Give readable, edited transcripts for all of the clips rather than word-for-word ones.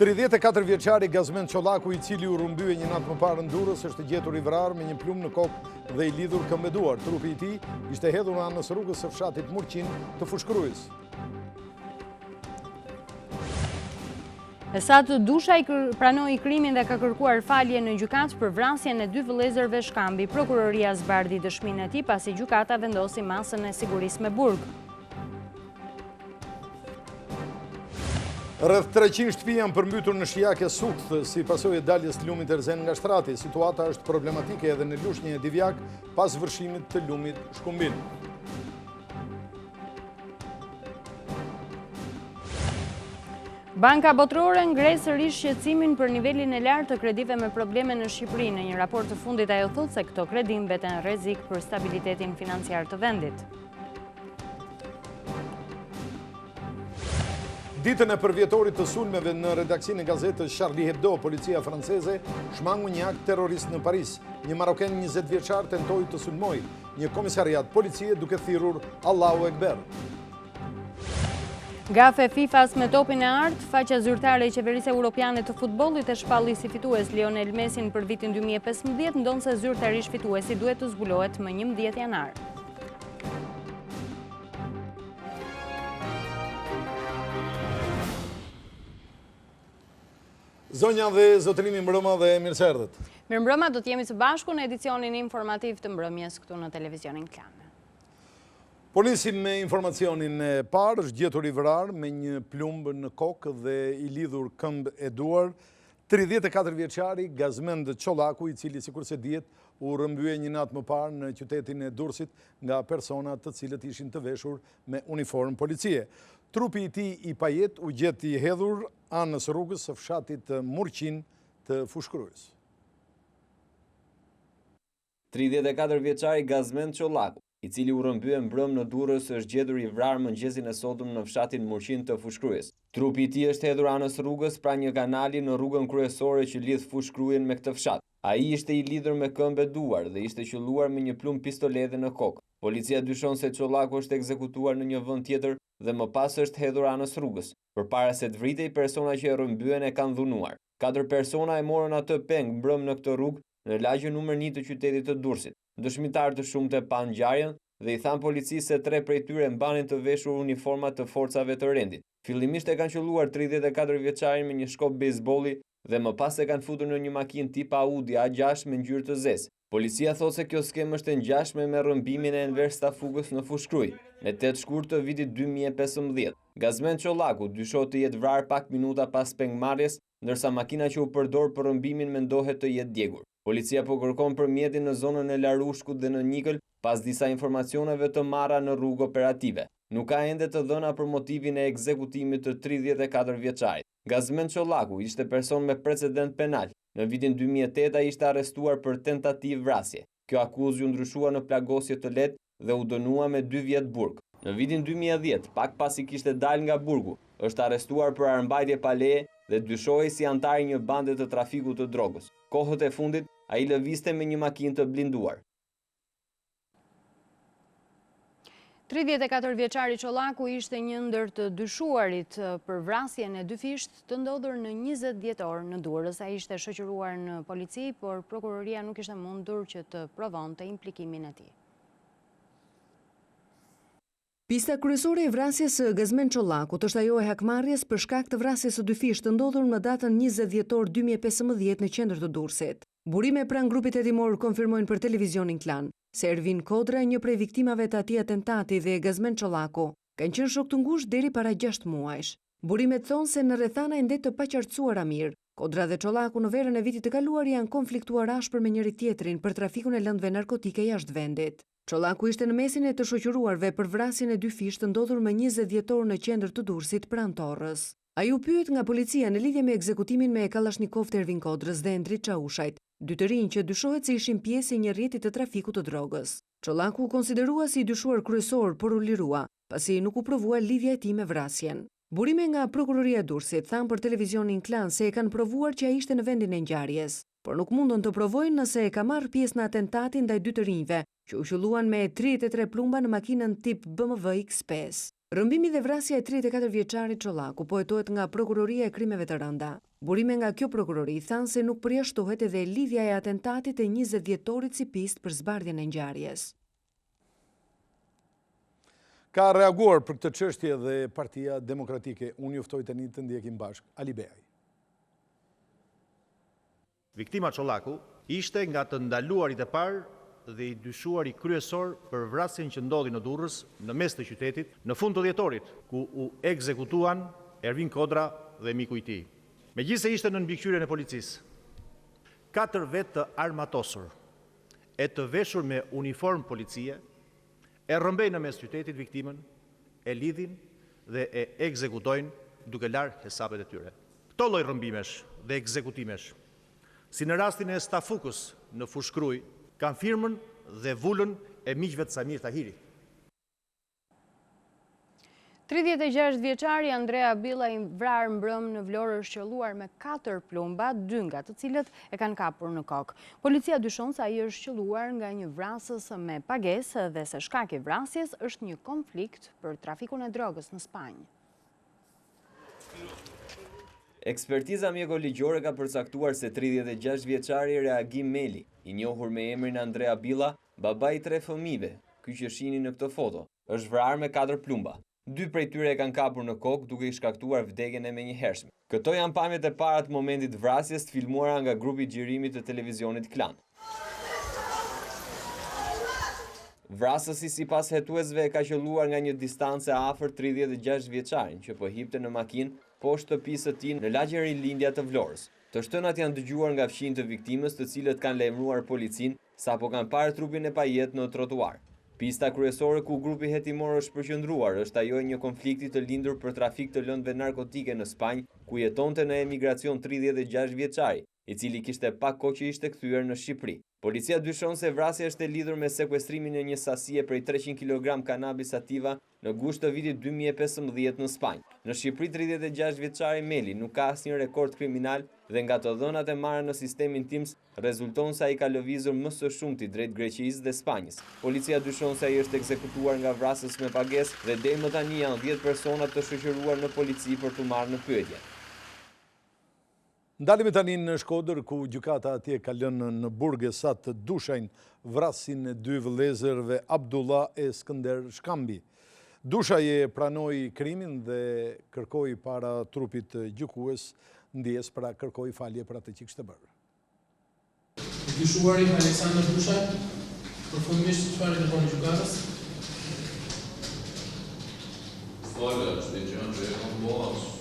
34 vjeçari Gazmend Çollaku, i cili u rrëmbye një natë më parë në Durrës, është gjetur i vrarë me një plumb në kokë dhe i lidhur këmbëduar. Trupi i tij ishte hedhur anës rrugës së fshatit Murqin të Fushkrujës. Esat Dushaj pranoi krimin dhe ka kërkuar falje në gjykatë për vrasjen e 2 vëllezërve Shkambi. Prokuroria zbardhi dëshminë e tij pasi gjykata vendosi masën e sigurisë me burg. Rreth 300 shtëpi janë përmbytur në Shijake Sukth si pasojë e daljes të lumit Erzen nga shtrati. Situata është problematike edhe në Lushnjë e Divjak pas vërshimit të lumit Shkumbin. Banka Botërore ngre sërish shqetësimin për nivelin e lartë të kredive me probleme në Shqipëri. Në një raport të fundit ajo thotë se këto kredi mbeten rrezik për stabilitetin financiar të vendit. Ditën e përvjetorit të sulmeve në redaksinë e gazetës Charlie Hebdo, policia franceze shmangu një akt terrorist në Paris. Një maroken 20 vjeçar tentoi të sulmoj një komisariat policie duke thirrur Allahu Ekber. Gafe FIFA-s me topin e artë, faqja zyrtare e Qeverisë Europiane të futbollit e shpalli si fitues Lionel Messin për vitin 2015, ndonse zyrtarisht fituesi duhet të zbulohet më 11 janar. Zonja dhe zotërimi, mbrëma dhe mirëserdhët. Mirëmbrëma, do të jemi së bashku në edicionin informativ të mbrëmjes këtu në televizionin Klan. Po nisim me informacionin e parë. Është gjetur i vrarë me një plumb në kokë dhe i lidhur këmbë e duar 34 vjeçari Gazmend Çollaku, i cili sikurse dihet u rrëmbye një natë më parë në qytetin e Durrësit nga persona të cilët ishin të veshur me uniformë policie. Trupi i tij i pajet u gjet i hedhur anës rrugës së fshatit Murqin të Fushkrujës. 34 vjeçari Gazmend Çollaku, i cili u rrëmbye mbrëm në Durrës, është gjetur i vrarë mëngjesin e sotëm në fshatin Murqin të Fushkrujës. Trupi i tij është hedhur anës rrugës pra një kanali në rrugën kryesore që lidh Fushkrujën me këtë fshat. Ai ishte i lidhur me këmbë e duar dhe ishte qelluar me një plumb pistoleti në kokë. Policia dyshon se Çollaku është ekzekutuar në një vend tjetër dhe më pas është hedhur anës rrugës. Përpara se të vritej, persona që e rrëmbyen e kanë dhunuar. 4 persona e morën atë peng mbrëm në këtë rrugë në lagjen numër 1 të qytetit të Durrësit. Dëshmitar të shumtë panë ngjarjen dhe i thanë policisë se 3 prej tyre mbanin të veshur uniforma të forcave të rendit. Fillimisht e kanë qelluar 34 vjeçarin me një shkop bejsbolli dhe më pas e kanë futur në një makinë tip Audi A6 me ngjyrë të zezë. Policia thotë se kjo skemë është e ngjashme me rrëmbimin e Enver Stafugës në Fushkruj në 8 shkurt të vitit 2015. Gazmend Çollaku dyshohet të jetë vrarë pak minuta pas pengmarrjes, ndërsa makina që u përdor për rrëmbimin mendohet të jetë djegur. Policia po kërkon përmjetin në zonën e Larushkut dhe në Nikël pas disa informacioneve të marra në rrugë operative. Nuk ka ende të dhëna për motivin e ekzekutimit të 34 vjeçarit. Gazmend Çollaku ishte person me precedent penal. Në vitin 2008 ai ishte arrestuar për tentativë vrasje. Kjo akuzë u ndryshua në plagosje të lehtë dhe u dënua me 2 vjet burg. Në vitin 2010, pak pasi kishte dalë nga burgu, është arrestuar për armbajtje pa leje dhe dyshohej si antar i një bande të trafikut të drogës. Kohët e fundit ai lëvizte me një makinë të blinduar. 34 vjeçari Çollaku ishte një ndër të dyshuarit për vrasjen e 2 fisht të ndodhur në 20 dhjetor në Durrës. Ai ishte shoqëruar në polici, por prokuroria nuk ishte mundur që të provonte implikimin e tij. Pista kryesore e vrasjes së Gazmend Çollakut është ajo e hakmarrjes për shkak të vrasjes së 2 fisht të ndodhur në datën 20 dhjetor 2015 në qendër të Durrësit. Burime pranë grupit hetimor konfirmojnë për televizionin Klan se Ervin Kodra, një prej viktimave të atij atentati, dhe Gazmend Çollaku kanë qenë shok të ngushtë deri para 6 muajsh. Burimet thonë se në rrethana ende të paqartësuara mirë, Kodra dhe Çollaku në verën e vitit të kaluar janë konfliktuar ashpër me njëri tjetrin për trafikun e lëndëve narkotike jashtë vendit. Çollaku ishte në mesin e të shoqëruarve për vrasjen e 2 fisht të ndodhur më 20 dhjetor në qendër të Durrësit pranë Torrës. Ai u pyet nga policia në lidhje me ekzekutimin me Kalashnikov të Ervin Kodrës dhe Endrit Çaushajt, 2 të rinj që dyshohet se ishin pjesë e një rrjeti të trafikut të drogës. Çollaku u konsiderua si dyshuar kryesor, por u lirua, pasi nuk u provua lidhja e tij me vrasjen. Burime nga prokuroria e Durrësit thanë për televizionin Klan se e kanë provuar që ai ishte në vendin e ngjarjes, por nuk mundën të provojnë nëse e ka marrë pjesë në atentatin ndaj 2 të rinjve, që u qelluan me 33 plumba në makinën tip BMW X5. Rrëmbimi dhe vrasja e 34 vjeçarit Çollaku po hetohet nga prokuroria e krimeve të rënda. Burime nga kjo prokurori thanë se nuk përjashtohet edhe lidhja e atentatit e 20 dhjetorit si pistë për zbardhjen e ngjarjes. Ka reaguar për këtë çështje dhe Partia Demokratike. Unë juftoj tani të ndjekim bashkë. Ali Beaj. Viktima Çollaku ishte nga të ndaluarit e parë dhe i dyshuari kryesor për vrasjen që ndodhi në Durrës, në mes të qytetit, në fund të dhjetorit, ku u ekzekutuan Ervin Kodra dhe miku i tij. Megjithëse ishte në mbikëqyrjen e policisë, 4 vetë të armatosur e të veshur me uniform policie e rrëmbejnë në mes qytetit viktimën, e lidhin dhe e ekzekutojnë duke larë hesapet e tyre. Këto lloj rrëmbimesh dhe ekzekutimesh, si në rastin e Stafukës në Fushkruj, kanë firmën dhe vullën e miqve të Samir Tahiri. 36 vjeçari Andrea Billa i vrarë mbrëm në Vlorë është qelluar me 4 plumba, 2 nga të cilët e kanë kapur në kokë. Policia dyshon se ai është qelluar nga një vrasës me pagesë dhe se shkaki i vrasjes është një konflikt për trafikun e drogës në Spanjë. Ekspertiza mjekoligjore ka përcaktuar se 36 vjeçari Reagim Meli, i njohur me emrin Andrea Billa, baba i 3 fëmijëve, ky që shihni në këtë foto, është vrarë me 4 plumba. 2 prej tyre e kanë kapur në kokë duke i shkaktuar vdekjen e menjëhershme. Këto janë pamjet e para të momentit vrasjes të filmuara nga grupi i xhirimit të televizionit Klan. Vrasësi sipas hetuesve e ka qelluar nga një distancë afër 36 vjeçarin që po hipte në makinë poshtë shtëpisë së tij në lagjen Rilindja të Vlorës. Të shtënat janë dëgjuar nga fëmijët të viktimës, të cilët kanë lajmëruar policinë sapo kanë parë trupin e pajet në trotuar. Pista kryesore ku grupi hetimor është përqendruar është ajo e një konflikti të lindur për trafik të lëndëve narkotike në Spanjë, ku jetonte në emigracion 36 vjeçari, i cili kishte pak kohë që ishte kthyer në Shqipëri. Policia dyshon se vrasja është e lidhur me sekuestrimin e një sasie prej 300 kg kanabis sativa në gusht të vitit 2015 në Spanjë. Në Shqipëri 36 vjeçari Meli nuk ka asnjë rekord kriminal dhe nga të dhënat e marrë në sistemin TIMS rezulton se ai ka lëvizur më së shumti drejt Greqisë dhe Spanjës. Policia dyshon se ai është ekzekutuar nga vrasës me pagesë dhe deri më tani janë 10 persona të shoqëruar në polici për t'u marrë në pyetje. Ndalemi tani në Shkodër, ku gjykata atje ka lënë në burg sa të Dushajn vrasin e 2 vëllezërve Abdullah e Skënder Shkambi. Dushaj e pranoi krimin dhe kërkoi para trupit të gjykues ndjes, pra kërkoi falje për atë që kishte bërë. Dyshuari Aleksandër Dushaj, përfundimisht çfarë kërkon gjykatës? Falja është një gjë që e kam bërë.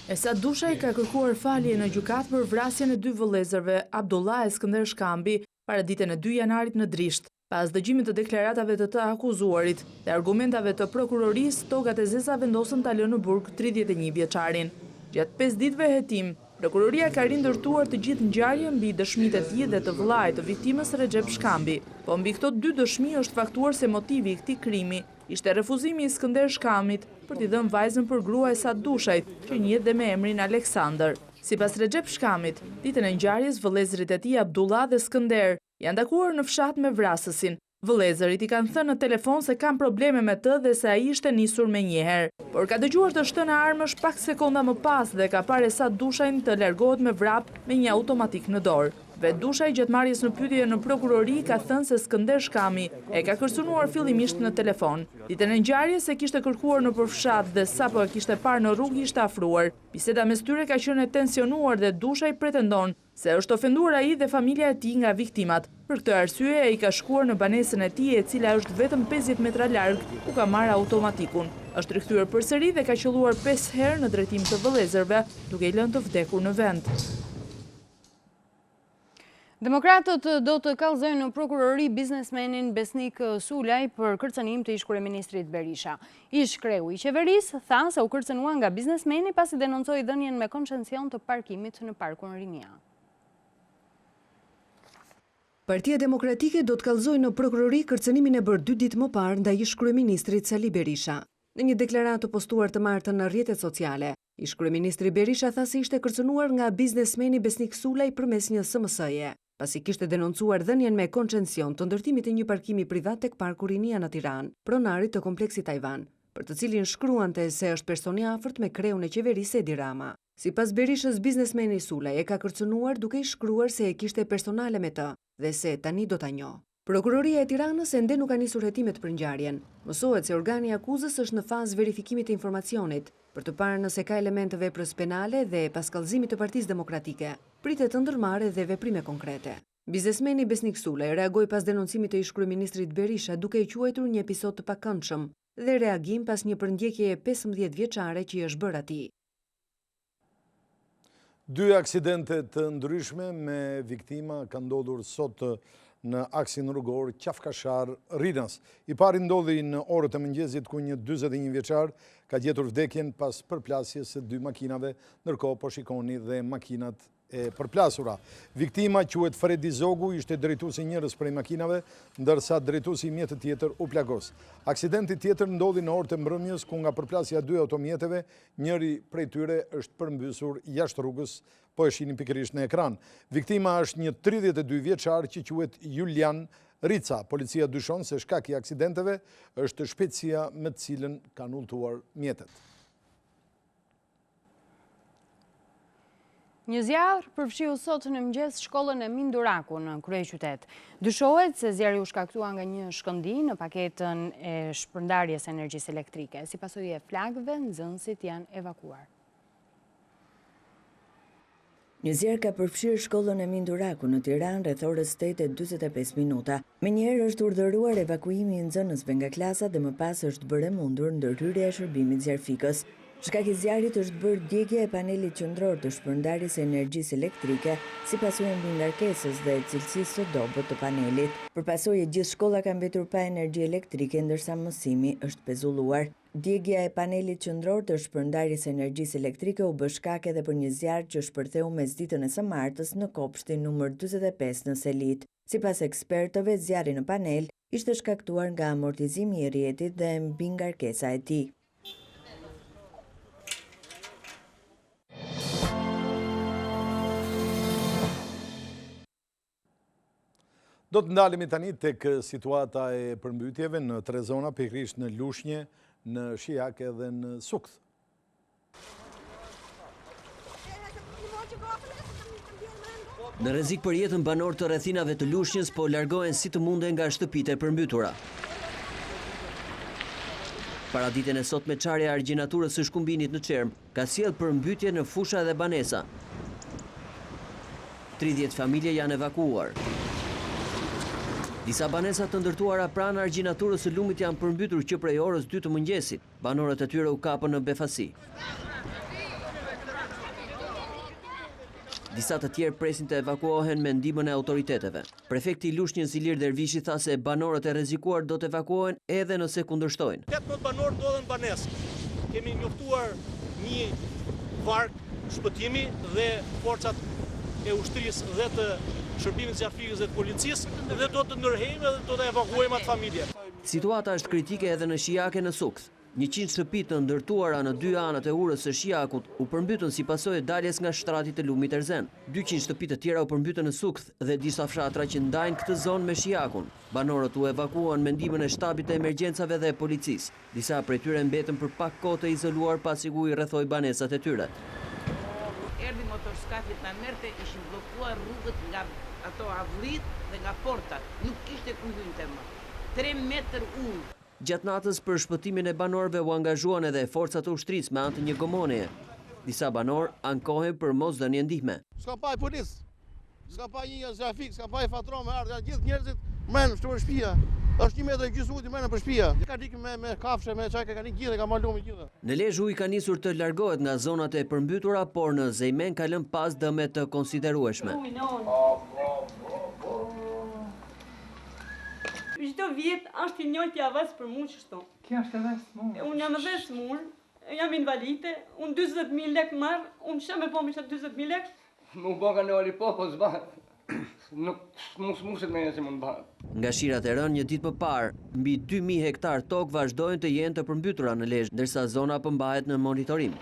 Esad Dushaj ka kërkuar falje në gjykatë për vrasjen e 2 vëllezërve Abdullah e Skënder Shkambi para ditën e 2 janarit në Drisht. Pas dëgjimit të deklaratave të akuzuarit dhe argumentave të prokurorisë, tokat e zeza vendosën ta lënë në burg 31 vjeçarin. Gjatë 5 ditëve hetim, prokuroria ka rindërtuar të gjithë ngjarjen mbi dëshmitë e tij dhe të vëllait të viktimës Recep Shkambi. Po mbi këto 2 dëshmi është faktuar se motivi i këtij krimi ishte refuzimi i Skënder Shkambit për t'i dhënë vajzën për grua e Esad Dushajt, që njihet dhe me emrin Aleksandër. Sipas Recep Shkambit, ditën e ngjarjes vëllezërit e tij Abdullah dhe Skënder janë takuar në fshat me vrasësin. Vëllezërit i kanë thënë në telefon se kanë probleme me të dhe se ai ishte nisur menjëherë, por ka dëgjuar të shtënë armësh pak sekonda më pas dhe ka parë Esad Dushajn të largohet me vrap me një automatik në dorë. Vet Dushaj gjatë marrjes në pyetje në prokurori ka thënë se Skënder Shkami e ka kërcënuar fillimisht në telefon. Ditën e ngjarjes e kishte kërkuar nëpër fshat dhe sapo e kishte parë në rrugë ishte afruar. Biseda mes tyre ka qenë e tensionuar dhe Dushaj pretendon se është ofenduar ai dhe familja e tij nga viktimat. Për këtë arsye ai ka shkuar në banesën e tij, e cila është vetëm 50 metra larg, ku ka marrë automatikun. Është rikthyer përsëri dhe ka qelluar 5 herë në drejtim të vëllezërve, duke i lënë të vdekur në vend. Demokratët do të kallëzojnë në prokurori biznesmenin Besnik Sulaj për kërcënim të ish-kryeministrit Berisha. Ish-kreu i qeverisë tha se u kërcënua nga biznesmeni pasi denoncoi dhënien me koncesion të parkimit në Parkun Rinia. Partia Demokratike do të kallëzojë në prokurori kërcënimin e bërë 2 ditë më parë ndaj ish-kryeministrit Sali Berisha. Në një deklaratë postuar të martën në rrjetet sociale, ish-kryeministri Berisha tha se ishte kërcënuar nga biznesmeni Besnik Sulaj përmes një SMS-je, pasi kishte denoncuar dhënien me koncesion të ndërtimit të një parkimi privat tek Parku Rinia në Tiranë, pronarit të kompleksit Tajvan. për të cilin shkruante se është person i afërt me kreun e qeverisë Edi Rama. Sipas Berishës, biznesmeni Sulaj e ka kërcënuar duke i shkruar se e kishte personale me të dhe se tani do ta njohë. Prokuroria e Tiranës ende nuk ka nisur hetimet për ngjarjen. Mësohet se organi i akuzës është në fazë verifikimit të informacionit për të parë nëse ka elemente veprës penale dhe paskallëzimit të Partisë Demokratike. Pritet të ndërmarrë dhe veprime konkrete. Biznesmeni Besnik Sulaj reagoi pas denoncimit të ish-kryeministrit Berisha duke i quajtur një episod të pakëndshëm dhe reagim pas një përndjekjeje 15 vjeçare që i është bërë atij. 2 aksidente të ndryshme me viktima kanë ndodhur sot në aksin rrugor Qafkashar-Rinas. I pari ndodhi në orët e mëngjesit ku një 41 vjeçar ka gjetur vdekjen pas përplasjes së 2 makinave, ndërkohë po shikoni dhe makinat e përplasura. Viktima quhet Fredi Zogu, ishte drejtuesi njërës prej makinave, ndërsa drejtuesi i mjetit tjetër u plagos. Aksidenti tjetër ndodhi në orët e mbrëmjes ku nga përplasja 2 automjeteve, njëri prej tyre është përmbysur jashtë rrugës, po e shihni pikërisht në ekran. Viktima është një 32 vjeçar që quhet Julian Rica. Policia dyshon se shkaki i aksidenteve është shpejtësia me të cilën kanë udhëtuar mjetet. Një zjarr përfshiu sot në mëngjes shkollën e Minduraku në kryeqytet. Dyshohet se zjarri u shkaktua nga një shkëndij në paketën e shpërndarjes energjisë elektrike. Si pasojë e flakëve, nxënësit janë evakuar. Një zjarr ka përfshirë shkollën e Minduraku në Tiranë rreth orës 8:45 minuta. Menjëherë është urdhëruar evakuimi i nxënësve nga klasa dhe më pas është bërë mundur ndërhyrja e shërbimit zjarfikës. Shkaki i zjarrit është bërë djegja e panelit qendror të shpërndarjes së energjisë elektrike, si pasojë mbi ngarkesës dhe cilësisë së dobët të panelit. Për pasojë gjithë shkolla ka mbetur pa energji elektrike, ndërsa mësimi është pezulluar. Djegja e panelit qendror të shpërndarjes së energjisë elektrike u bë shkak edhe për një zjarr që shpërtheu mesditën e së martës në kopshtin numër 45 në Selit. Sipas ekspertëve, zjarri në panel ishte shkaktuar nga amortizimi i rrjetit dhe mbi ngarkesa e tij. Do të ndalemi tani tek situata e përmbytjeve në 3 zona, pikërisht në Lushnje, në Shijak edhe në Sukth. Në rrezik për jetën banor të rrethinave të Lushnjës po largohen si të munden nga shtëpitë e përmbytura. Paraditën e sotme çarja e argjinaturës së shkumbinit në Çerm ka sjellë përmbytje në fusha dhe banesa. 30 familje janë evakuuar. Disa banesa të ndërtuara pranë argjinaturës së lumit janë përmbytur që prej orës 2 të mëngjesit. Banorët e tyre u kapën në befasi. Disa të tjerë presin të evakuohen me ndihmën e autoriteteve. Prefekti i Lushnjës Ilir Dervishi tha se banorët e rrezikuar do të evakuohen edhe nëse kundërshtojnë. 18 banorë ndodhen banesë. Kemi njoftuar një varg shpëtimi dhe forcat e ushtrisë dhe të shërbimit zjarfikës dhe të policisë dhe do të ndërhejmë dhe do të evakuojmë atë familje. Situata është kritike edhe në Shijake në Sukth. 100 shtëpi të ndërtuara në 2 anët e urës së Shijakut u përmbytën si pasojë e daljes nga shtrati të lumit Erzen. 200 shtëpi të tjera u përmbytën në Sukth dhe disa fshatra që ndajnë këtë zonë me Shijakun. Banorët u evakuuan me ndihmën e shtabit të emergjencave dhe policisë. Disa prej tyre mbetën për pak kohë të izoluar pasi ku i rrethoi banesat e tyre. Erdhi motorskafit na merrte, ishin bllokuar rrugët nga ato avllit dhe nga portat. Nuk kishte ku hynte më. 3 metër ujë. Gjatë natës për shpëtimin e banorëve u angazhuan edhe forcat e ushtrisë me anë të një gomoneje. Disa banorë ankohen për mosdhënie ndihme. S'ka pa policë, s'ka pa një zjarfik, s'ka pa fatron me ardha, gjithë njerëzit merren në shtëpia. Është 1 metër gjysmë uji merren për shtëpia. Ka ikë me kafshë, me çajë, kanë ikë gjithë, ka malum gjithë. Në Lezhë uji ka nisur të largohet nga zonat e përmbytura, por në Zejmen ka lënë pas dëme të konsiderueshme. Çdo vit është i njëjti avas për mua çështon. Kjo është edhe smur. Unë jam edhe smur, jam invalide, unë 40.000 lek marr, unë çfarë më bëj me 40.000 lek? Nuk bëga në oli po s'ba. Nuk smuset me se mund bëhet. Nga shirat e rënë një ditë më parë, mbi 2000 hektar tokë vazhdojnë të jenë të përmbytura në Lezhë, ndërsa zona përmbahet në monitorim.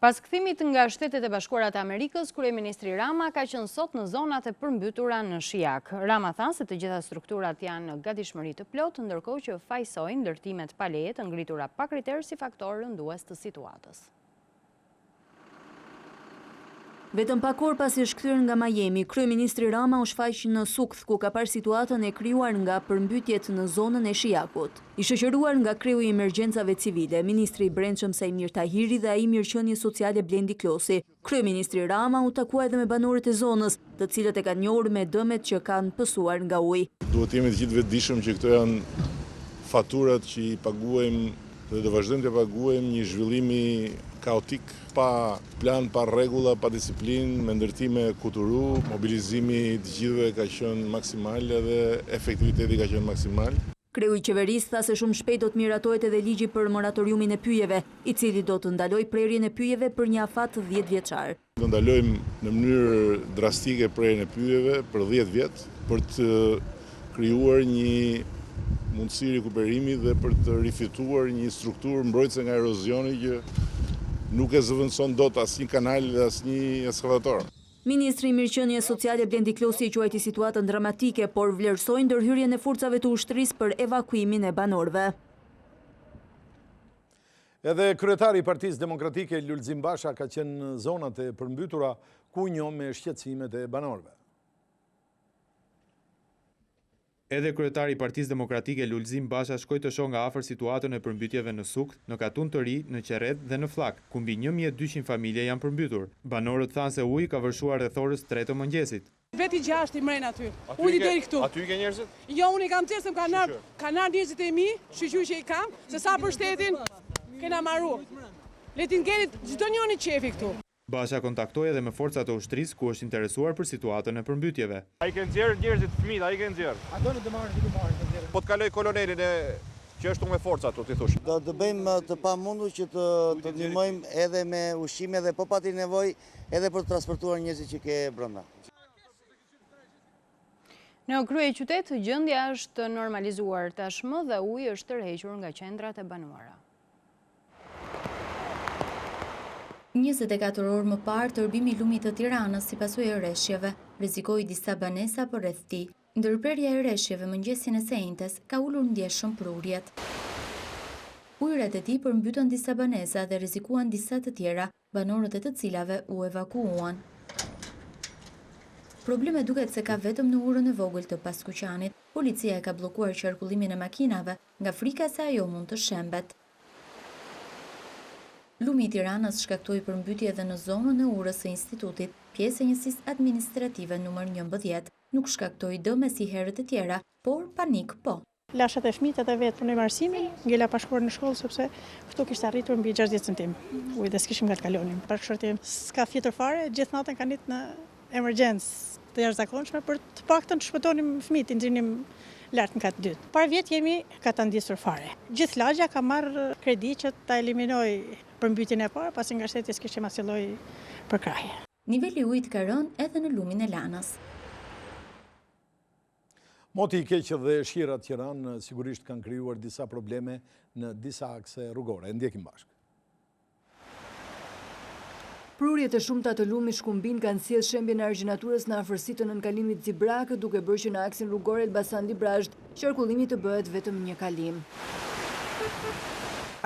Pas kthimit nga Shtetet e Bashkuara të Amerikës, kryeministri Rama ka qenë sot në zonat e përmbytura në Shijak. Rama tha se të gjitha strukturat janë në gatishmëri të plotë, ndërkohë që fajsoi ndërtimet pa leje të ngritura pa kriter si faktor rëndues të situatës. Vetëm pak orë pasi është kthyer nga Miami, kryeministri Rama u shfaq në Sukth, ku ka parë situatën e krijuar nga përmbytjet në zonën e Shijakut. I shoqëruar nga kreu i emergjencave civile, ministri i Brendshëm Sajmir Tahiri dhe ai mirëqenie sociale Blendi Klosi, kryeministri Rama u takua edhe me banorët e zonës, të cilët e kanë njohur me dëmet që kanë pësuar nga uji. Duhet të jemi të gjithë vetëdijshëm që këto janë faturat që i paguajmë dhe do vazhdojmë të paguajmë një zhvillimi kaotik, pa plan, pa rregulla, pa disiplinë, me ndërtime kuturu, mobilizimi të gjithëve ka qenë maksimal dhe efektiviteti ka qenë maksimal. Kreu i qeverisë tha se shumë shpejt do të miratohet edhe ligji për moratoriumin e pyjeve, i cili do të ndaloj prerjen e pyjeve për një afat 10 vjeçar. Do ndalojmë në mënyrë drastike prerjen e pyjeve për 10 vjet, për të krijuar një mundësi rikuperimi dhe për të rifituar një strukturë mbrojtëse nga erozioni që nuk e zëvendëson dot asnjë kanal dhe asnjë ekskavator. Ministri i Mirëqenies Sociale Blendi Klosi e quajti situatën dramatike, por vlerësoi ndërhyrjen e forcave të ushtrisë për evakuimin e banorëve. Edhe kryetari i Partisë Demokratike Lulzim Basha ka qenë në zonat e përmbytura ku njoh me shqetësimet e banorëve. Edhe kryetari i Partisë Demokratike Lulzim Basha shkoi të shohë nga afër situatën e përmbytjeve në Sukth, në Katun të Ri, në Qerret dhe në Flak, ku mbi 1200 familje janë përmbytur. Banorët thanë se uji ka vërshuar rreth orës 3 të mëngjesit. Veti 6 i mren aty. Uji deri këtu. Aty ke njerëzit? Jo, unë i kam thënë se kanë ardhur njerëzit e mi, shiqur që i kam, se sa për shtetin kena marru. Le ti ngeli çdo njëri qefi këtu. Basha kontaktoi edhe me forcat e ushtrisë ku është interesuar për situatën e përmbytjeve. Ai kanë nxjerrë njerëzit fëmijë, ai kanë nxjerrë. Ato në të marrin. Po të kaloj kolonelin e që është me forcat, ti thosh. Do të bëjmë të pamundur që të ndihmojmë edhe me ushqime dhe po pati nevojë edhe për të transportuar njerëzit që ke brenda. Në kryeqytet gjendja është normalizuar tashmë dhe uji është tërhequr nga qendrat e banuara. 24 orë më parë, tërbimi i lumit të Tiranës si pasojë e rreshjeve rrezikoi disa banesa për rreth tij. Ndërprerja e rreshjeve mëngjesin e sejntes ka ulur ndjeshëm prurjet. Ujërat e tij përmbytën disa banesa dhe rrezikuan disa të tjera, banorët e të cilave u evakuuan. Probleme duket se ka vetëm në urën e vogël të Paskuqanit. Policia e ka bllokuar qarkullimin e makinave nga frika se ajo mund të shembet. Lumi i Tiranës shkaktoi përmbytje edhe në zonën e urës së institutit, pjesë e njësisë administrative numër 11. Nuk shkaktoi dëme si herët e tjera, por panik po. Lashat e fëmijët edhe vetë punojmë arsimin, ngela pa shkuar në shkollë sepse këtu kishte arritur mbi 60 cm. Ujë dhe s'kishim nga të kalonim. Bashkëshortim s'ka fjetër fare, gjithë natën kanë ditë në emergjencë të jashtëzakonshme për të paktën të shpëtonim fëmijët, i nxirnim lart në katë dytë. Para vjet jemi katandisur fare. Gjithë lagja ka marrë kredi që ta eliminoj përmbytjen e parë, pasi nga shteti s'kishim asnjë lloj përkrahje. Niveli i ujit ka rënë edhe në lumin e Lanës. Moti i keq dhe shirat që ranë sigurisht kanë krijuar disa probleme në disa akse rrugore. Ndjekim bashkë. Prurjet e shumta të lumit Shkumbin kanë sjellë shembjen e argjinaturës në afërsitë të nënkalimit Zibrak, duke bërë që në aksin rrugor Elbasan Librazh qarkullimi të bëhet vetëm një kalim.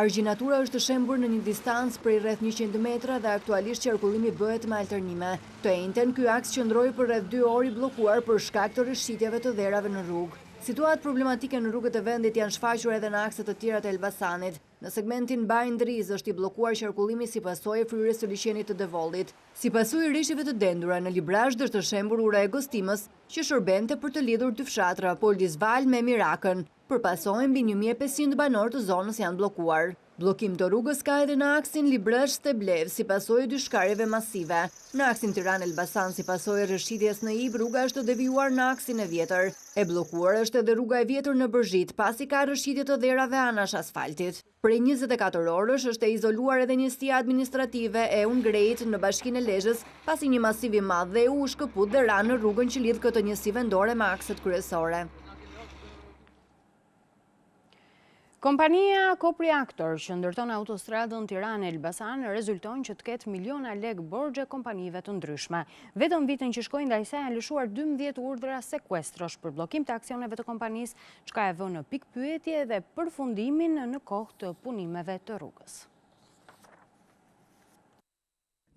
Argjinatura është shembur në një distancë prej rreth 100 metra dhe aktualisht qarkullimi bëhet me alternime. Të njëjtën, ky aks qëndroi për rreth 2 orë i bllokuar për shkak të rishqitjeve të dherave në rrugë. Situatë problematike në rrugët e vendit janë shfaqur edhe në akset të tjera të Elbasanit. Në segmentin Bajnë-Driz është i bllokuar qarkullimi si pasojë e fryrjes së liçenit të Devollit. Si pasojë e rishjeve të dendura në Librazh është shembur ura e Gostimës, që shërbente për të lidhur dy fshatra, Poldizval me Mirakën. Përpasojë mbi 1500 banorë të zonës janë bllokuar. Bllokim të rrugës ka edhe në aksin Librazh-Steblev si pasojë dy shkarjeve masive. Në aksin Tiranë-Elbasan si pasojë rrëshqitjes në Ib, rruga është devijuar në aksin e vjetër. E bllokuar është edhe rruga e vjetër në Bërzhit, pasi ka rrëshqitje të dherave anash asfaltit. Prej 24 orësh është e izoluar edhe njësia administrative e Ungrejt në bashkinë e Lezhës, pasi një masiv i madh dhe u shkëput dhe ra në rrugën që lidh këtë njësi vendore me akset kryesore. Kompania Kopriaktor që ndërton autostradën Tiranë-Elbasan rezulton që të ketë miliona lek borxhe kompanive të ndryshme. Vetëm vitin që shkoi ndaj saj janë lëshuar 12 urdhra sekuestrosh për bllokim të aksioneve të kompanisë, çka e vënë në pikpyetje dhe përfundimin në kohë të punimeve të rrugës.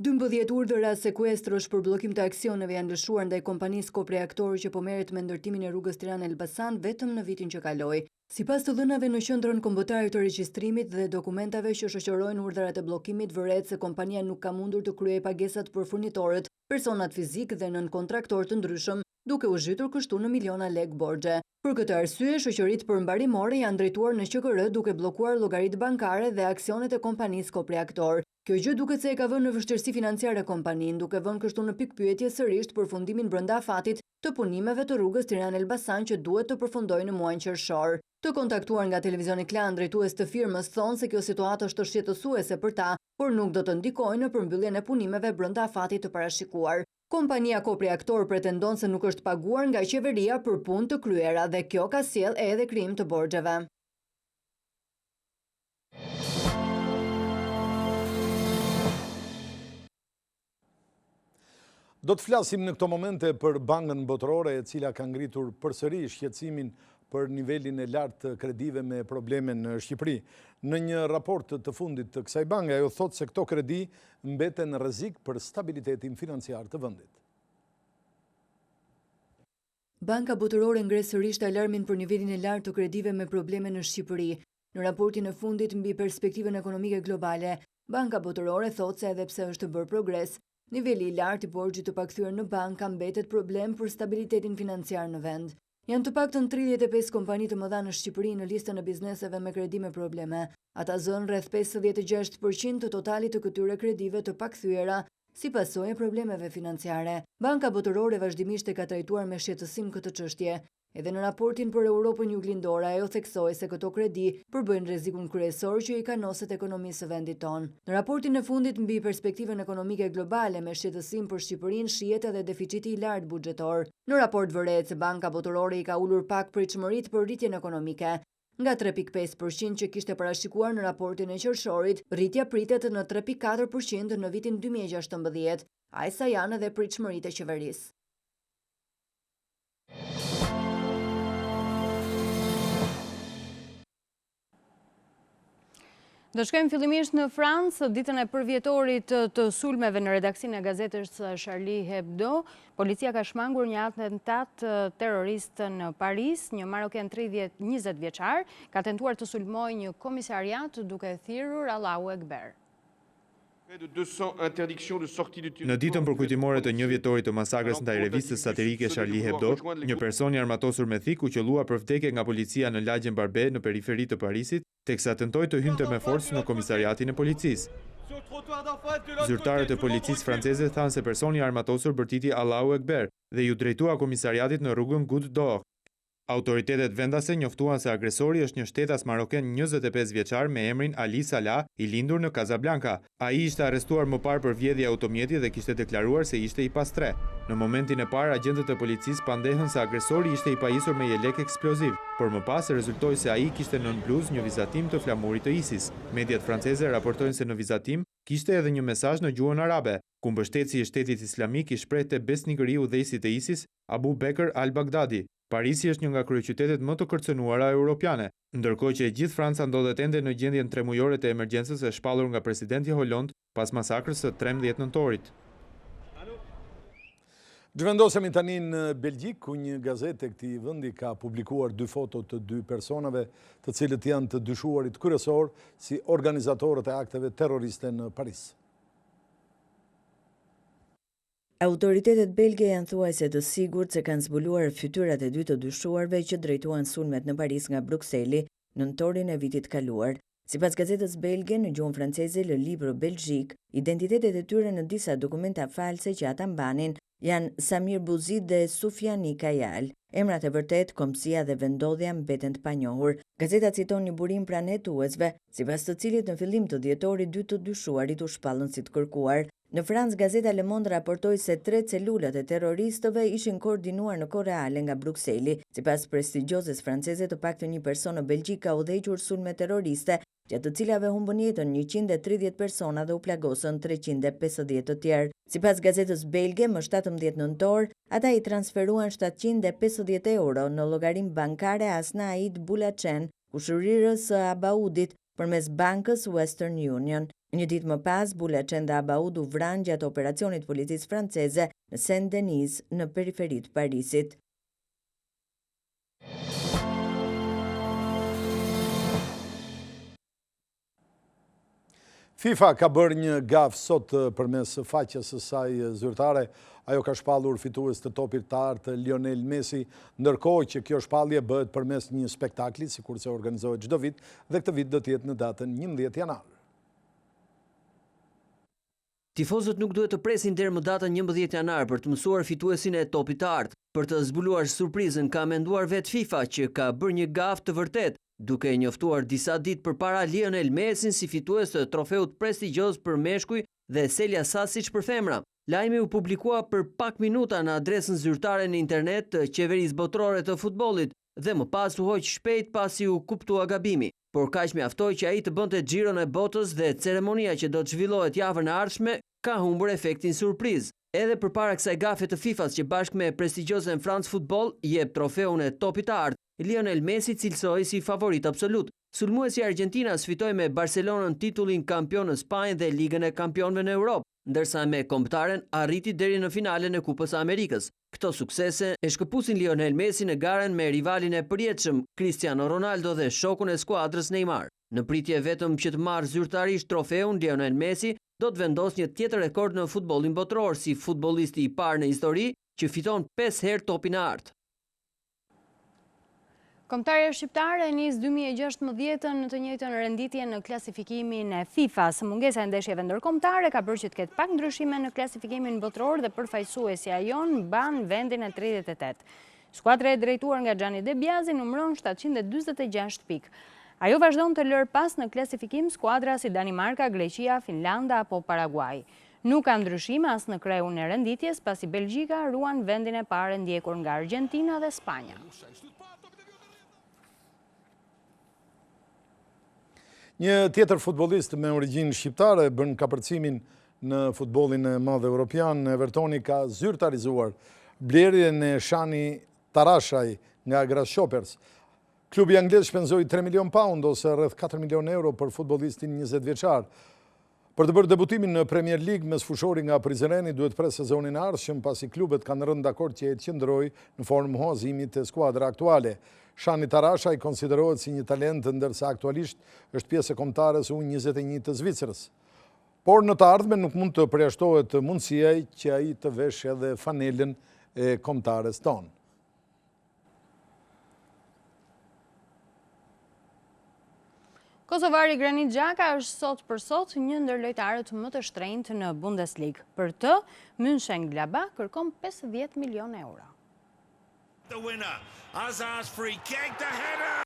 12 urdhra sekuestrosh për bllokim të aksioneve janë lëshuar ndaj kompanisë Kopriaktor që po merret me ndërtimin e rrugës Tiranë-Elbasan vetëm në vitin që kaloi. Sipas të dhënave në qendrën kombëtare të regjistrimit dhe dokumentave që shoqërojnë urdhrat e bllokimit, vëret se kompania nuk ka mundur të kryejë pagesat për furnitorët, personat fizik dhe nën kontraktorë të ndryshëm, duke u zhytur kështu në miliona lek borxhe. Për këtë arsye, shoqëritë përmbarimore janë drejtuar në QKR duke bllokuar llogaritë bankare dhe aksionet e kompanisë Kopriaktor. Kjo gjë duket se e ka vënë në vështirësi financiare kompaninë, duke vënë kështu në pikpyetje sërish përfundimin brenda afatit të punimeve të rrugës Tiranë-Elbasan që duhet të përfundojë në muajin qershor. Të kontaktuar nga televizioni Klan, drejtues të firmës thonë se kjo situatë është shqetësuese për ta, por nuk do të ndikojë në përmbylljen e punimeve brenda afatit të parashikuar. Kompania Kopriaktor pretendon se nuk është paguar nga qeveria për punë të kryera dhe kjo ka sjell edhe krijim të borxheve. Do të flasim në këto momente për Bankën Botërore, e cila ka ngritur përsëri shqetësimin për nivelin e lartë të kredive me probleme në Shqipëri. Në një raport të fundit të kësaj banke, ajo thotë se këto kredi mbeten në rrezik për stabilitetin financiar të vendit. Banka Botërore ngre sërish alarmin për nivelin e lartë të kredive me probleme në Shqipëri. Në raportin e fundit mbi perspektivën ekonomike globale, Banka Botërore thotë se edhe pse është bërë progres, niveli i lartë i borxhit të pakthyer në banka mbetet problem për stabilitetin financiar në vend. Janë të paktën 35 kompani të mëdha në Shqipëri në listën e bizneseve me kredi me probleme. Ata zënë rreth 56% të totalit të këtyre kredive të pakthyera si pasojë e problemeve financiare. Banka Botërore vazhdimisht e ka trajtuar me shqetësim këtë çështje. Edhe në raportin për Europën Juglindore, ajo theksoi se këto kredi përbëjnë rrezikun kryesor që i kanoset ekonomisë së vendit tonë. Në raportin e fundit mbi perspektivën ekonomike globale me shqetësim për Shqipërinë shihet edhe deficiti i lartë buxhetor. Në raport vëret se Banka Botërore i ka ulur pak pritshmëritë për rritjen ekonomike. Nga 3.5% që kishte parashikuar në raportin e qershorit, rritja pritet në 3.4% në vitin 2016, aq sa janë edhe pritshmëritë e qeverisë. Do shkojmë fillimisht në Francë, ditën e përvjetorit të sulmeve në redaksinë e gazetës Charlie Hebdo. Policia ka shmangur një atentat terrorist në Paris, një maroken 20 vjeçar ka tentuar të sulmojë një komisariat duke thirrur Allahu Ekber. Në ditën përkujtimore të 1 vjetorit të masakrës ndaj revistës satirike Charlie Hebdo, një person i armatosur me thik u qellua për vdekje nga policia në lagjen Barbet në periferi të Parisit, teksa tentoi të hynte me forcë në komisariatin e policisë. Zyrtarët e policisë franceze thanë se personi i armatosur bërtiti Allahu Ekber dhe ju drejtua komisariatit në rrugën Goutte d'Or. Autoritetet vendase njoftuan se agresori është një shtetas maroken 25 vjeçar me emrin Ali Salah, i lindur në Casablanca. Ai ishte arrestuar më parë për vjedhje automjeti dhe kishte deklaruar se ishte i pastre. Në momentin e parë, agjentët e policisë pandehën se agresori ishte i pajisur me jelek eksploziv, por më pas rezultoi se ai kishte nën bluzë një vizatim të flamurit të ISIS. Mediat franceze raportojnë se në vizatim kishte edhe një mesazh në gjuhën arabe, ku mbështetësi i Shtetit Islamik i shpreh te besnikëri udhëheqësit e ISIS, Abu Bekr al-Baghdadi. Parisi është një nga kryeqytetet më të kërcënuara europiane, ndërkohë që e gjithë Franca ndodhet ende në gjendjen tremujore të emergjencës e shpallur nga presidenti Hollande pas masakrës së 13 nëntorit. Zhvendosemi tani në Belgjik, ku një gazetë e këtij vendi ka publikuar 2 foto të 2 personave, të cilët janë të dyshuarit kryesor si organizatorët e akteve terroriste në Paris. Autoritetet belge janë thuajse të sigurt se kanë zbuluar fytyrat e 2 të dyshuarve që drejtuan sulmet në Paris nga Brukseli në nëntorin e vitit kaluar. Sipas gazetës belge, në gjuhën franceze Le Libre Belgique, identitetet e tyre në disa dokumenta false që ata mbanin janë Samir Bouzid dhe Soufiani Kayal. Emrat e vërtet, komësia dhe vendodhja mbeten të panjohur. Gazeta citon një burim pranë hetuesve, sipas të cilit në fillim të dhjetorit 2 të dyshuarit u shpallën si të kërkuar. Në Francë, gazeta Le Monde raportoi se 3 celulat e terroristëve ishin koordinuar në kohë reale nga Brukseli. Sipas prestigjozes franceze, të paktën një person në Belgjik ka udhëhequr sulme terroriste, gjatë të cilave humbën jetën 130 persona dhe u plagosën 350 të tjerë. Sipas gazetës belge, më 17 nëntor, ata i transferuan 750 euro në llogarin bankare Asnaid Boulachen, kushërirës së Abaudit, përmes bankës Western Union. Një ditë më pas, Boulachen dhe Abaud u vranë gjatë operacionit policisë franceze në Saint-Denis në periferitë Parisit. FIFA ka bërë një gafë sot përmes faqes së saj zyrtare. Ajo ka shpallur fitues të topit të artë Lionel Messi, ndërkohë që kjo shpallje bëhet përmes një spektakli, sikurse organizohet çdo vit, dhe këtë vit do të jetë në datën 11 janar. Tifozët nuk duhet të presin deri më datën 11 janar për të mësuar fituesin e topit të artë. Për të zbuluar surprizën, ka menduar vetë FIFA që ka bërë një gafë të vërtet, duke e njoftuar disa ditë përpara Lionel Messin si fitues të trofeut prestigjioz për meshkuj dhe Selja Sasic për femra. Lajmi u publikua për pak minuta në adresën zyrtare në internet të Qeverisë Botërore të Futbollit dhe më pas u hoq shpejt pasi u kuptua gabimi. Por kaq mjaftoi që ai të bënte xhiron e botës dhe ceremonia që do të zhvillohet javën e ardhshme ka humbur efektin surprizë. Edhe përpara kësaj gafe të FIFA-s që bashkë me prestigjiozen France Football jep trofeun e topit të artë, Lionel Messi cilësoi si favorit absolut. Sulmuesi i Argjentinas fitoi me Barcelonën titullin kampion në Spanjë dhe Ligën e Kampionëve në Europë, ndërsa me kombëtaren arriti deri në finalen e Kupës së Amerikës. Këto suksese e shkëpusin Lionel Messi në garen me rivalin e përjetshëm Cristiano Ronaldo dhe shokun e skuadrës Neymar. Në pritje vetëm që të marrë zyrtarisht trofeun, Lionel Messi do të vendos një tjetër rekord në futbollin botëror si futbollisti i parë në histori që fiton 5 herë topin e artë. Kombëtarja shqiptare nis 2016 në të njëjtën renditje në klasifikimin e FIFA. Së mungesa e ndeshjeve ndërkombëtare ka bërë që të ketë pak ndryshime në klasifikimin botëror dhe përfaqësuesja jon mban vendin e 38. Skuadra e drejtuar nga Gianni De Biasi numëron 746 pikë. Ajo vazhdon të lërë pas në klasifikim skuadra si Danimarka, Greqia, Finlanda apo Paraguay. Nuk ka ndryshime as në kreun e renditjes, pasi Belgjika ruan vendin e parë ndjekur nga Argentina dhe Spanja. Një tjetër futbollist me origjinë shqiptare bën kapërcimin në futbollin e madh evropian. Evertoni ka zyrtarizuar blerjen e Shani Tarashaj nga Grasshoppers. Klubi anglez shpenzoi 3 milion pound ose rreth 4 milion euro për futbollistin 20 vjeçar. Për të bërë debutimin në Premier League me sfushori nga Prizreni duhet pres sezonin e ardhshëm, pasi klubet kanë rënë dakord që të qëndrojë në formë huazimit të skuadra aktuale. Shani Tarashaj konsiderohet si një talent, ndërsa aktualisht është pjesë e kombëtares U21 të Zvicrës. Por në të ardhmen nuk mund të përjashtohet mundësia që ai të veshë edhe fanelën e kombëtares tonë. Kosovari Granit Xhaka është sot për sot një ndër lojtarët më të shtrenjtë në Bundesligë. Për të, Mönchengladbach kërkon 50 milion euro.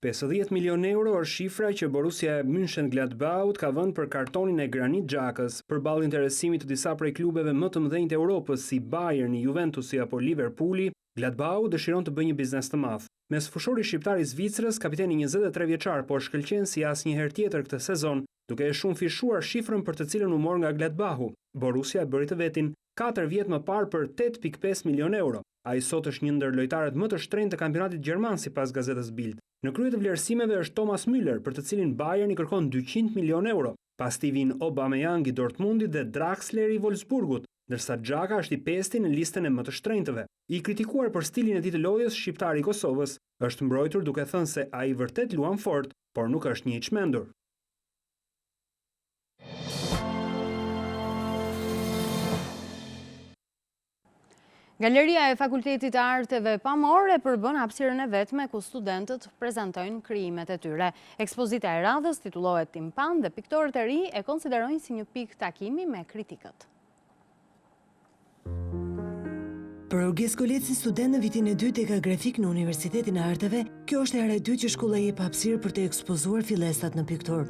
50 milion euro është shifra që Borussia Mönchengladbach ka vënë për kartonin e Granit Xhakës, përballë interesimit të disa prej klubeve më të mëdhenj të Europës si Bayern, Juventusi apo Liverpooli. Gladbach dëshiron të bëjë një biznes të madh. Me sfushori shqiptar i Zvicrës, kapiteni 23 vjeçar po shkëlqen si asnjëherë tjetër këtë sezon, duke e shumë fishuar shifrën për të cilën u mor nga Gladbachu. Borussia bëri të vetin 4 vjet më parë për 8.5 milion euro. Ai sot është një ndër lojtarët më të shtrenjtë të kampionatit gjerman sipas gazetës Bild. Në krye të vlerësimeve është Thomas Müller, për të cilin Bayern i kërkon 200 milion euro. Pastaj vijnë Aubameyang i Dortmundit dhe Draxler i Wolfsburgut, ndërsa Xhaka është i pesti në listën e më të shtrenjtëve. I kritikuar për stilin e tij të lojës, shqiptari i Kosovës është mbrojtur duke thënë se ai vërtet luan fort, por nuk është një i çmendur. Galeria e Fakultetit të Arteve Pamore përbën hapësirën e vetme ku studentët prezantojnë krijimet e tyre. Ekspozita e radhës titullohet Timpan dhe piktorët e ri e konsiderojnë si një pikë takimi me kritikët. Për Orges Koleci, student në vitin e 2 tek grafik në Universitetin e Arteve, kjo është era e dytë që shkolla jep hapësirë për të ekspozuar fillestat në piktor.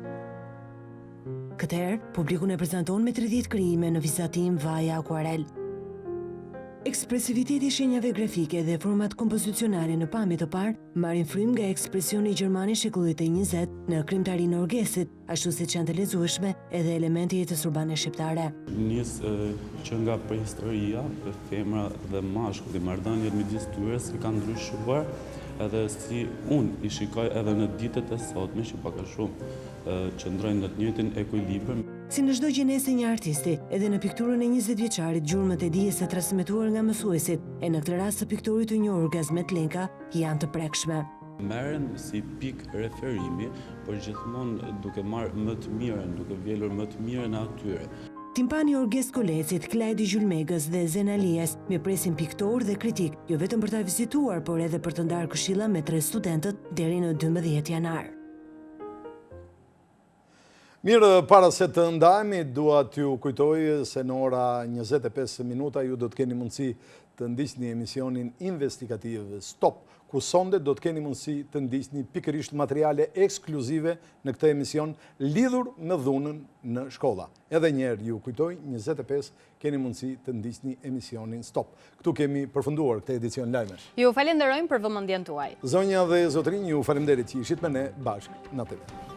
Këtëherë, publikun e prezanton me 30 krijime në vizatim vaj akuarel. Ekspresiviteti i shenjave grafike dhe format kompozicionale në pamje të parë marrin frymë nga ekspresioni gjerman i shekullit të 20 në krimtarinë e Orgesit, ashtu siç janë të lexueshme edhe elementi i jetës urbane shqiptare. Nis që nga prehistoria, femra dhe mashkulli, marrëdhëniet midis tyre si kanë ndryshuar, edhe si unë i shikoj edhe në ditët e sotme që pak a shumë qëndrojnë në të njëjtin ekuilibër. Si në çdo gjenesë një artisti, edhe në pikturën e 20 vjeçarit gjurmët e dijes së transmetuar nga mësuesit, e në këtë rast të piktorit të njohur Gazmet Lenka janë të prekshme. Merren si pik referimi, por gjithmonë duke marrë më të mirën, duke vjelur më të mirën e atyre. Timpani Orges Kolecit, Klajdi Gjulmegës dhe Zen Alies me presin piktor dhe kritik, jo vetëm për ta vizituar, por edhe për të ndarë këshilla me 3 studentët deri në 12 janar. Mirë, para se të ndajemi, dua t'ju kujtoj se në ora 25 minuta ju do të keni mundësi të ndiqni emisionin investigativ Stop, ku sonde do të keni mundësi të ndiqni pikërisht materiale ekskluzive në këtë emision lidhur me dhunën në shkolla. Edhe njerë ju kujtoj, 25 keni mundësi të ndiqni emisionin Stop. Këtu kemi përfunduar këtë edicion lajmesh. Ju falenderojmë për vëmendjen tuaj. Zonja dhe zotrinj, ju falenderit që ishit me ne bashkë në TV.